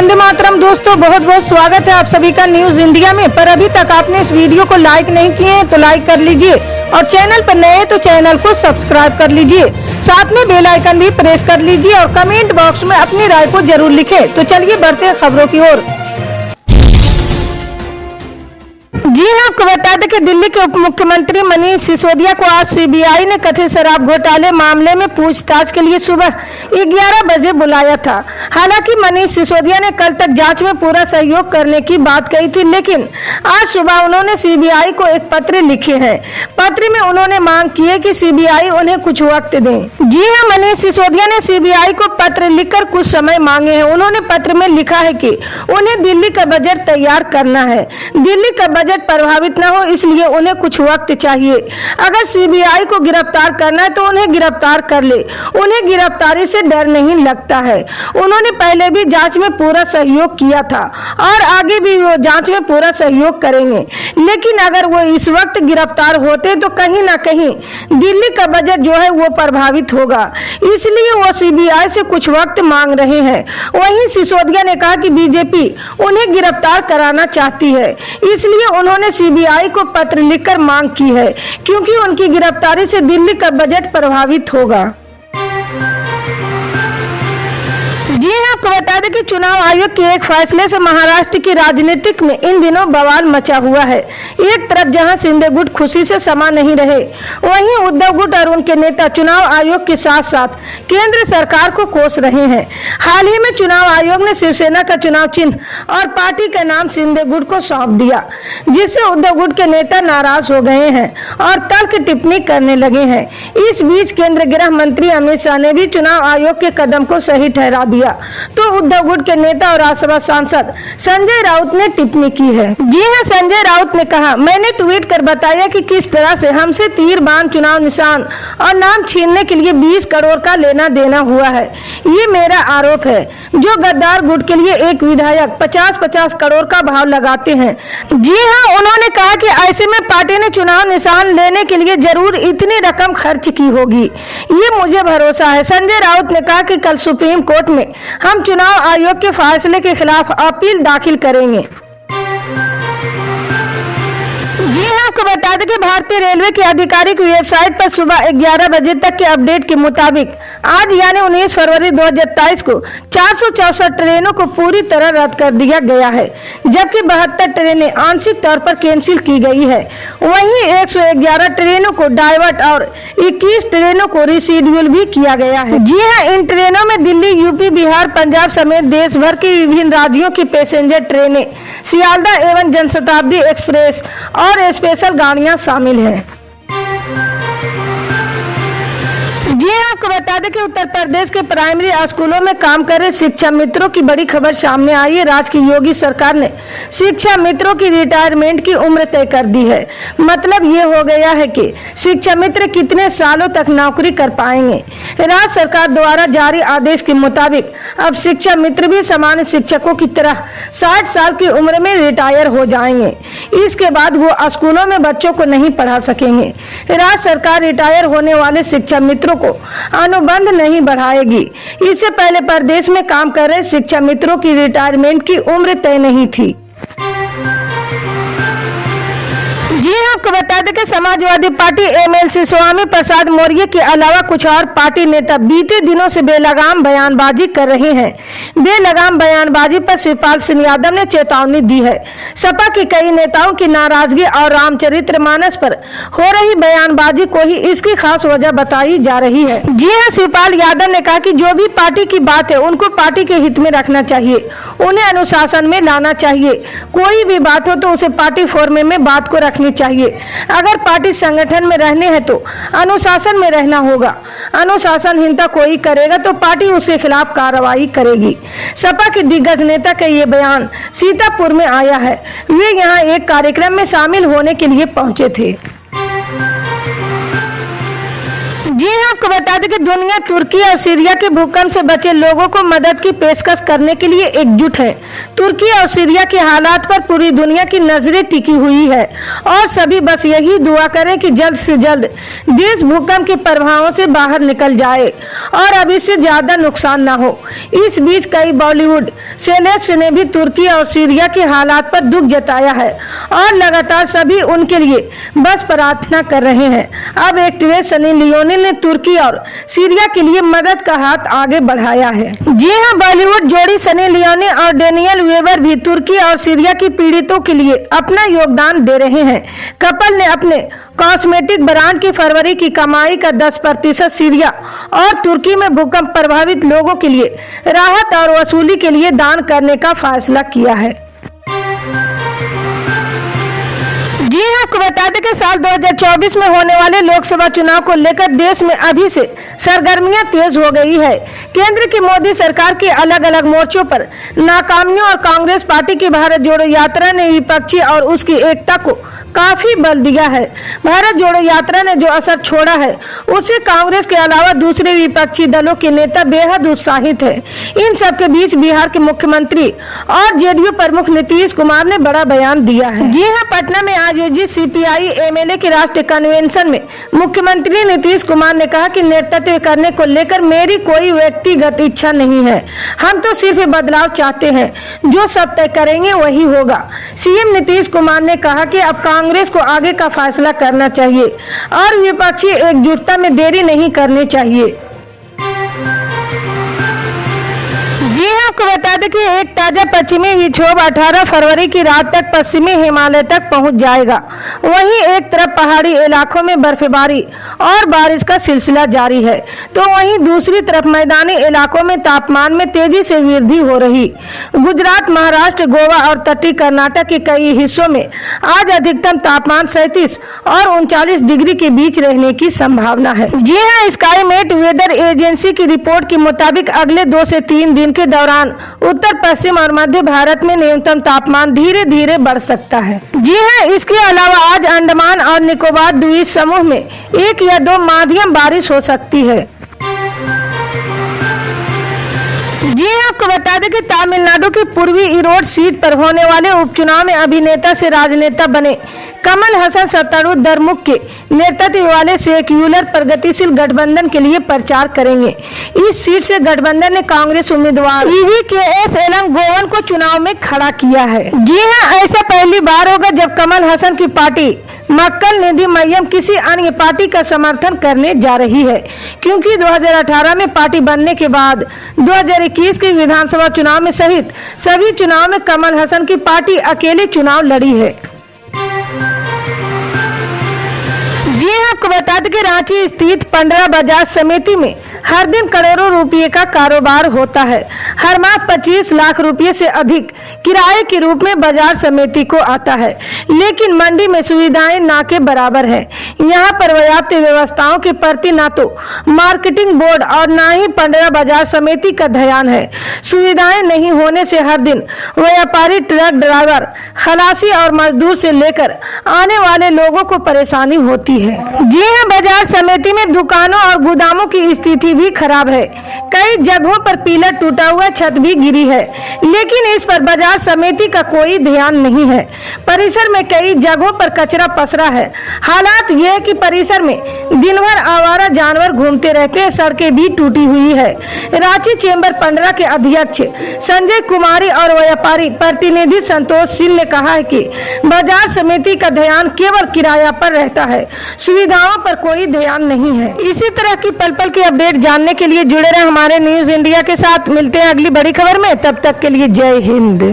वंदे मातरम। दोस्तों बहुत बहुत स्वागत है आप सभी का न्यूज इंडिया में। पर अभी तक आपने इस वीडियो को लाइक नहीं किए हैं तो लाइक कर लीजिए और चैनल पर नए हैं तो चैनल को सब्सक्राइब कर लीजिए। साथ में बेल आइकन भी प्रेस कर लीजिए और कमेंट बॉक्स में अपनी राय को जरूर लिखें। तो चलिए बढ़ते हैं खबरों की ओर। जी हाँ, आपको बता दें कि दिल्ली के उप मुख्यमंत्री मनीष सिसोदिया को आज सीबीआई ने कथित शराब घोटाले मामले में पूछताछ के लिए सुबह 11 बजे बुलाया था। हालांकि मनीष सिसोदिया ने कल तक जांच में पूरा सहयोग करने की बात कही थी, लेकिन आज सुबह उन्होंने सीबीआई को एक पत्र लिखे हैं। पत्र में उन्होंने मांग की है कि सीबीआई उन्हें कुछ वक्त दे। जी हाँ, मनीष सिसोदिया ने सीबीआई को पत्र लिखकर कुछ समय मांगे हैं। उन्होंने पत्र में लिखा है कि उन्हें दिल्ली का बजट तैयार करना है। दिल्ली का बजट प्रभावित न हो इसलिए उन्हें कुछ वक्त चाहिए। अगर सीबीआई को गिरफ्तार करना है तो उन्हें गिरफ्तार कर ले। उन्हें गिरफ्तारी से डर नहीं लगता है। उन्होंने पहले भी जांच में पूरा सहयोग किया था और आगे भी वो जांच में पूरा सहयोग करेंगे, लेकिन अगर वो इस वक्त गिरफ्तार होते तो कहीं ना कहीं दिल्ली का बजट जो है वो प्रभावित होगा, इसलिए वो सीबीआई से कुछ वक्त मांग रहे हैं। वहीं सिसोदिया ने कहा कि बीजेपी उन्हें गिरफ्तार कराना चाहती है, इसलिए उन्होंने सीबीआई को पत्र लिखकर मांग की है, क्योंकि उनकी गिरफ्तारी से दिल्ली का बजट प्रभावित होगा। जी हाँ, आपको बता दें कि चुनाव आयोग के एक फैसले से महाराष्ट्र की राजनीतिक में इन दिनों बवाल मचा हुआ है। एक तरफ जहां शिंदे गुट खुशी से समा नहीं रहे, वहीं उद्धव गुट और उनके नेता चुनाव आयोग के साथ साथ केंद्र सरकार को कोस रहे हैं। हाल ही में चुनाव आयोग ने शिवसेना का चुनाव चिन्ह और पार्टी का नाम शिंदे गुट को सौंप दिया, जिससे उद्धव गुट के नेता नाराज हो गए हैं और तर्क टिप्पणी करने लगे हैं। इस बीच केंद्रीय गृह मंत्री अमित शाह ने भी चुनाव आयोग के कदम को सही ठहरा दिया, तो उद्धव गुट के नेता और राज्यसभा सांसद संजय राउत ने टिप्पणी की है। जी हां, संजय राउत ने कहा, मैंने ट्वीट कर बताया कि किस तरह से हमसे तीर बाण चुनाव निशान और नाम छीनने के लिए 20 करोड़ का लेना देना हुआ है। ये मेरा आरोप है। जो गद्दार गुट के लिए एक विधायक 50-50 करोड़ का भाव लगाते हैं। जी हां, उन्होंने कहा कि ऐसे में पार्टी ने चुनाव निशान लेने के लिए जरूर इतनी रकम खर्च की होगी, ये मुझे भरोसा है। संजय राउत ने कहा कि कल सुप्रीम कोर्ट में हम चुनाव आयोग के फैसले के खिलाफ अपील दाखिल करेंगे। जी हाँ, आपको बता दें कि भारतीय रेलवे की आधिकारिक वेबसाइट पर सुबह 11 बजे तक के अपडेट के मुताबिक आज यानी 19 फरवरी 2023 को 464 ट्रेनों को पूरी तरह रद्द कर दिया गया है, जबकि 72 ट्रेनें आंशिक तौर पर कैंसिल की गई है। वहीं 111 ट्रेनों को डाइवर्ट और 21 ट्रेनों को रिशेड्यूल भी किया गया है। जी हाँ, इन ट्रेनों में दिल्ली, यूपी, बिहार, पंजाब समेत देश भर के विभिन्न राज्यों की पैसेंजर ट्रेनें, सियालदा एवं जनशताब्दी एक्सप्रेस और स्पेशल गाड़ियां शामिल हैं। जी आपको बता दें कि उत्तर प्रदेश के प्राइमरी स्कूलों में काम कर रहे शिक्षा मित्रों की बड़ी खबर सामने आई है। राज्य की योगी सरकार ने शिक्षा मित्रों की रिटायरमेंट की उम्र तय कर दी है। मतलब ये हो गया है कि शिक्षा मित्र कितने सालों तक नौकरी कर पाएंगे। राज्य सरकार द्वारा जारी आदेश के मुताबिक अब शिक्षा मित्र भी सामान्य शिक्षकों की तरह 60 साल की उम्र में रिटायर हो जाएंगे। इसके बाद वो स्कूलों में बच्चों को नहीं पढ़ा सकेंगे। राज्य सरकार रिटायर होने वाले शिक्षा मित्रों को अनुबंध नहीं बढ़ाएगी। इससे पहले प्रदेश में काम कर रहे शिक्षा मित्रों की रिटायरमेंट की उम्र तय नहीं थी। जी आपको बता दें कि समाजवादी पार्टी एमएलसी स्वामी प्रसाद मौर्य के अलावा कुछ और पार्टी नेता बीते दिनों से बेलगाम बयानबाजी कर रहे हैं। बेलगाम बयानबाजी पर शिवपाल सिंह यादव ने चेतावनी दी है। सपा के कई नेताओं की नाराजगी और रामचरितमानस पर हो रही बयानबाजी को ही इसकी खास वजह बताई जा रही है। जी हाँ, शिवपाल यादव ने कहा कि जो भी पार्टी की बात है उनको पार्टी के हित में रखना चाहिए, उन्हें अनुशासन में लाना चाहिए। कोई भी बात हो तो उसे पार्टी फॉर्मेट में बात को रखनी चाहिए। अगर पार्टी संगठन में रहने हैं तो अनुशासन में रहना होगा। अनुशासनहीनता कोई करेगा तो पार्टी उसके खिलाफ कार्रवाई करेगी। सपा के दिग्गज नेता का ये बयान सीतापुर में आया है। वे यहाँ एक कार्यक्रम में शामिल होने के लिए पहुंचे थे। जी हाँ, आपको बता दें कि दुनिया तुर्की और सीरिया के भूकंप से बचे लोगों को मदद की पेशकश करने के लिए एकजुट है। तुर्की और सीरिया के हालात पर पूरी दुनिया की नजरें टिकी हुई है और सभी बस यही दुआ करें कि जल्द से जल्द देश भूकंप के प्रभावों से बाहर निकल जाए और अब इससे ज्यादा नुकसान न हो। इस बीच कई बॉलीवुड सेलेब्स ने भी तुर्की और सीरिया के हालात पर दुख जताया है और लगातार सभी उनके लिए बस प्रार्थना कर रहे हैं। अब एक्ट्रेस सनी लियोनी ने तुर्की और सीरिया के लिए मदद का हाथ आगे बढ़ाया है। जी हां, बॉलीवुड जोड़ी सनी लियोनी और डेनियल वेबर भी तुर्की और सीरिया की पीड़ितों के लिए अपना योगदान दे रहे हैं। कपल ने अपने कॉस्मेटिक ब्रांड की फरवरी की कमाई का 10% सीरिया और तुर्की में भूकंप प्रभावित लोगों के लिए राहत और वसूली के लिए दान करने का फैसला किया है। जी हाँ, आपको बता दें कि साल 2024 में होने वाले लोकसभा चुनाव को लेकर देश में अभी से सरगर्मियां तेज हो गई है। केंद्र की मोदी सरकार के अलग अलग मोर्चों पर नाकामियों और कांग्रेस पार्टी की भारत जोड़ो यात्रा ने विपक्षी और उसकी एकता को काफी बल दिया है। भारत जोड़ो यात्रा ने जो असर छोड़ा है उससे कांग्रेस के अलावा दूसरे विपक्षी दलों के नेता बेहद उत्साहित है। इन सब के बीच बिहार के मुख्यमंत्री और जेडीयू प्रमुख नीतीश कुमार ने बड़ा बयान दिया है। जी हाँ, पटना में आयोजित सीपीआई एमएलए के राष्ट्रीय कन्वेंशन में मुख्यमंत्री नीतीश कुमार ने कहा कि नेतृत्व करने को लेकर मेरी कोई व्यक्तिगत इच्छा नहीं है। हम तो सिर्फ बदलाव चाहते हैं, जो सब तय करेंगे वही होगा। सीएम नीतीश कुमार ने कहा कि अब कांग्रेस को आगे का फैसला करना चाहिए और विपक्षी एकजुटता में देरी नहीं करनी चाहिए। जी हाँ, आपको बता दें कि एक ताजा पश्चिमी विक्षोभ 18 फरवरी की रात तक पश्चिमी हिमालय तक पहुंच जाएगा। वहीं एक तरफ पहाड़ी इलाकों में बर्फबारी और बारिश का सिलसिला जारी है, तो वहीं दूसरी तरफ मैदानी इलाकों में तापमान में तेजी से वृद्धि हो रही। गुजरात, महाराष्ट्र, गोवा और तटीय कर्नाटक के कई हिस्सों में आज अधिकतम तापमान 37 और 39 डिग्री के बीच रहने की संभावना है। जी हाँ, स्काईमेट वेदर एजेंसी की रिपोर्ट के मुताबिक अगले 2 से 3 दिन के दौरान उत्तर पश्चिम और मध्य भारत में न्यूनतम तापमान धीरे धीरे बढ़ सकता है। जी हाँ, इसके अलावा आज अंडमान और निकोबार द्वीप समूह में 1 या 2 माध्यम बारिश हो सकती है। जी आपको बता दें कि तमिलनाडु की पूर्वी ईरोड सीट पर होने वाले उपचुनाव में अभिनेता से राजनेता बने कमल हसन सत्तारूढ़ दरमुख के नेतृत्व वाले सेक्युलर प्रगतिशील गठबंधन के लिए प्रचार करेंगे। इस सीट से गठबंधन ने कांग्रेस उम्मीदवार EVKS एलम गोवन को चुनाव में खड़ा किया है। जी हाँ, ऐसा पहली बार होगा जब कमल हसन की पार्टी मक्कल निधि मय्यम किसी अन्य पार्टी का समर्थन करने जा रही है, क्योंकि 2018 में पार्टी बनने के बाद 2021 के विधानसभा चुनाव में सहित सभी चुनाव में कमल हसन की पार्टी अकेले चुनाव लड़ी है। जी आपको बता दें कि रांची स्थित पंडरा बाजार समिति में हर दिन करोड़ों रुपए का कारोबार होता है। हर माह 25 लाख रुपए से अधिक किराए के रूप में बाजार समिति को आता है, लेकिन मंडी में सुविधाएं ना के बराबर है। यहाँ पर पर्याप्त व्यवस्थाओं के प्रति ना तो मार्केटिंग बोर्ड और ना ही पंडरा बाजार समिति का ध्यान है। सुविधाएं नहीं होने से हर दिन व्यापारी, ट्रक ड्राइवर, खलासी और मजदूर से लेकर आने वाले लोगों को परेशानी होती है। जी हाँ, बाजार समिति में दुकानों और गोदामों की स्थिति भी खराब है। कई जगहों पर पिलर टूटा हुआ, छत भी गिरी है, लेकिन इस पर बाजार समिति का कोई ध्यान नहीं है। परिसर में कई जगहों पर कचरा पसरा है। हालात यह है कि परिसर में दिन भर आवारा जानवर घूमते रहते हैं। सड़कें भी टूटी हुई है। रांची चेंबर पंडरा के अध्यक्ष संजय कुमारी और व्यापारी प्रतिनिधि संतोष सिंह ने कहा है कि बाजार समिति का ध्यान केवल किराया पर रहता है, सुविधाओं पर कोई ध्यान नहीं है। इसी तरह की पल पल की अपडेट जानने के लिए जुड़े रहे हमारे न्यूज इंडिया के साथ। मिलते हैं अगली बड़ी खबर में, तब तक के लिए जय हिंद।